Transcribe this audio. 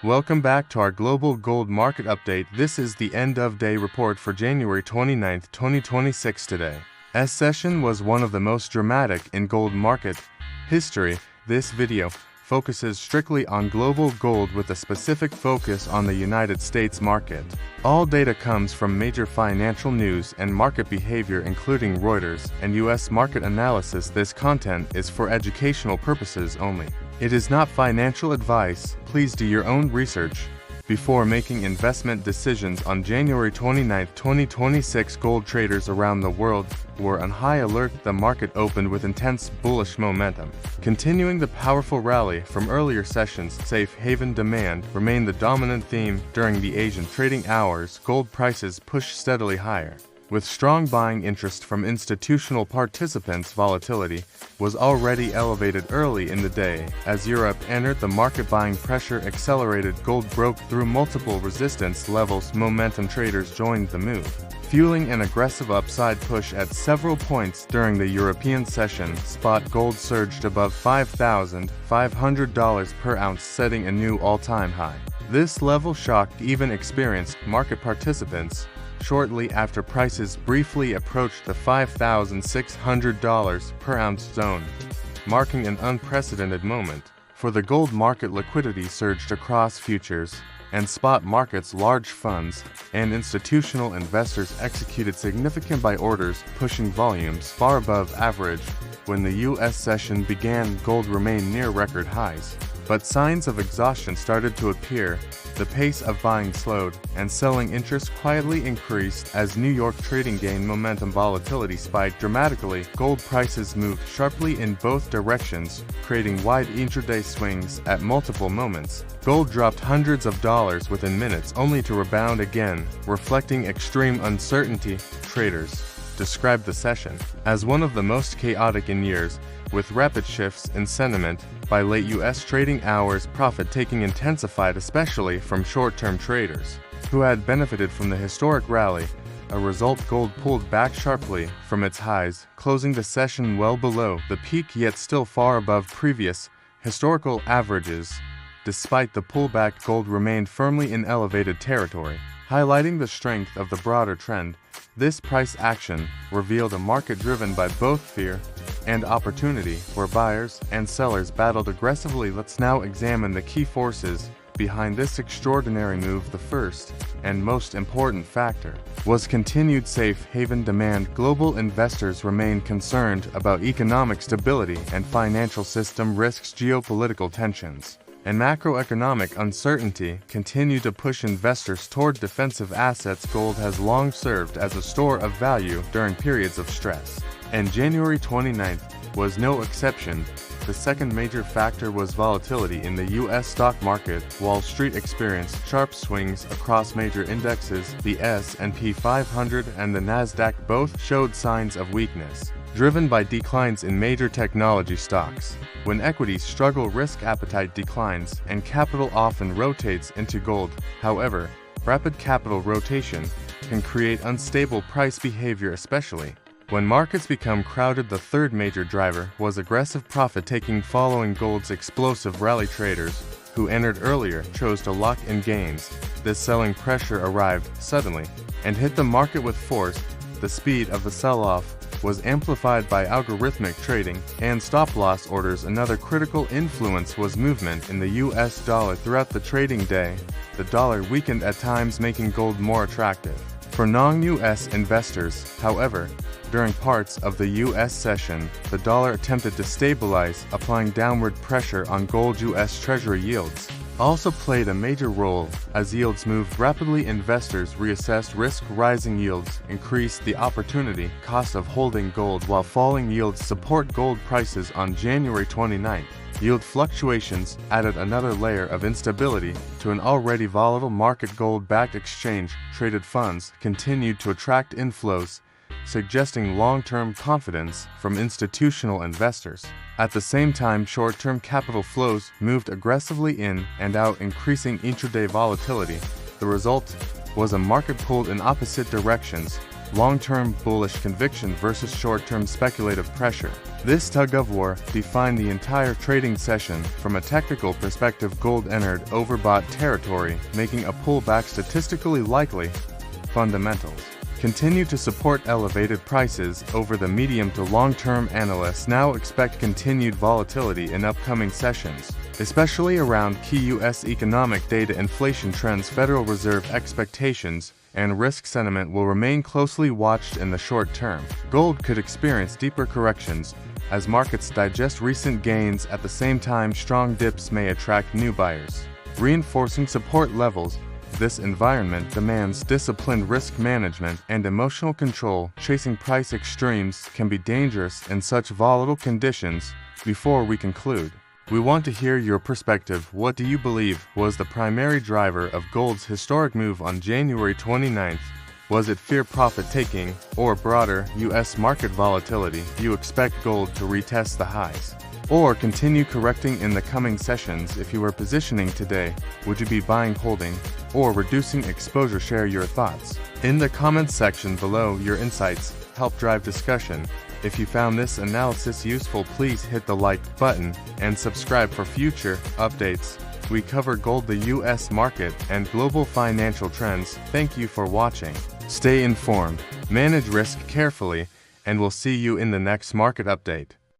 Welcome back to our global gold market update. This is the end-of-day report for January 29, 2026 today. This session was one of the most dramatic in gold market history. This video focuses strictly on global gold with a specific focus on the United States market. All data comes from major financial news and market behavior including Reuters and US market analysis. This content is for educational purposes only. It is not financial advice. Please do your own research before making investment decisions. On January 29, 2026, gold traders around the world were on high alert. The market opened with intense bullish momentum. Continuing the powerful rally from earlier sessions, safe haven demand remained the dominant theme. During the Asian trading hours, gold prices pushed steadily higher. With strong buying interest from institutional participants, volatility was already elevated early in the day. As Europe entered the market, buying pressure accelerated. Gold broke through multiple resistance levels. Momentum traders joined the move, fueling an aggressive upside push at several points. During the European session, spot gold surged above $5,500 per ounce, setting a new all-time high. This level shocked even experienced market participants. Shortly after, prices briefly approached the $5,600 per ounce zone, marking an unprecedented moment for the gold market. Liquidity surged across futures and spot markets. Large funds and institutional investors executed significant buy orders, pushing volumes far above average. When the U.S. session began, gold remained near record highs, but signs of exhaustion started to appear. The pace of buying slowed, and selling interest quietly increased as New York trading gained momentum. Volatility spiked dramatically. Gold prices moved sharply in both directions, creating wide intraday swings at multiple moments. Gold dropped hundreds of dollars within minutes, only to rebound again, reflecting extreme uncertainty. Traders described the session as one of the most chaotic in years, with rapid shifts in sentiment. By late U.S. trading hours, profit-taking intensified, especially from short-term traders who had benefited from the historic rally. A result, gold pulled back sharply from its highs, closing the session well below the peak yet still far above previous historical averages. Despite the pullback, gold remained firmly in elevated territory, highlighting the strength of the broader trend. This price action revealed a market driven by both fear and opportunity, where buyers and sellers battled aggressively. Let's now examine the key forces behind this extraordinary move. The first and most important factor was continued safe haven demand. Global investors remained concerned about economic stability and financial system risks. Geopolitical tensions and macroeconomic uncertainty continue to push investors toward defensive assets. Gold has long served as a store of value during periods of stress, and January 29th was no exception. The second major factor was volatility in the U.S. stock market. Wall Street experienced sharp swings across major indexes. The S&P 500 and the Nasdaq both showed signs of weakness, driven by declines in major technology stocks. When equities struggle, risk appetite declines, and capital often rotates into gold. However, rapid capital rotation can create unstable price behavior, especially when markets become crowded. The third major driver was aggressive profit-taking following gold's explosive rally. Traders who entered earlier chose to lock in gains. This selling pressure arrived suddenly and hit the market with force. The speed of the sell-off was amplified by algorithmic trading and stop-loss orders. Another critical influence was movement in the U.S. dollar. Throughout the trading day, the dollar weakened at times, making gold more attractive for non-U.S. investors. However, during parts of the U.S. session, the dollar attempted to stabilize, applying downward pressure on gold. U.S. Treasury yields also played a major role. As yields moved rapidly, investors reassessed risk. Rising yields increased the opportunity cost of holding gold, while falling yields support gold prices. On January 29th, yield fluctuations added another layer of instability to an already volatile market. Gold-backed exchange-traded funds continued to attract inflows, suggesting long-term confidence from institutional investors. At the same time, short-term capital flows moved aggressively in and out, increasing intraday volatility. The result was a market pulled in opposite directions. long-term bullish conviction versus short-term speculative pressure. This tug-of-war defined the entire trading session. From a technical perspective, gold entered overbought territory, making a pullback statistically likely. Fundamentals continue to support elevated prices over the medium to long term. Analysts now expect continued volatility in upcoming sessions, especially around key U.S. economic data, inflation trends, Federal Reserve expectations, and risk sentiment will remain closely watched in the short term. Gold could experience deeper corrections as markets digest recent gains. At the same time, strong dips may attract new buyers, reinforcing support levels. This environment demands disciplined risk management and emotional control. Chasing price extremes can be dangerous in such volatile conditions. Before we conclude, we want to hear your perspective. What do you believe was the primary driver of gold's historic move on January 29th? Was it fear, profit-taking, or broader U.S. market volatility? Do you expect gold to retest the highs or continue correcting in the coming sessions? If you were positioning today, would you be buying, holding, or reducing exposure? Share your thoughts in the comments section below. Your insights help drive discussion. If you found this analysis useful, please hit the like button and subscribe for future updates. We cover gold, the U.S. market, and global financial trends. Thank you for watching. Stay informed, manage risk carefully, and we'll see you in the next market update.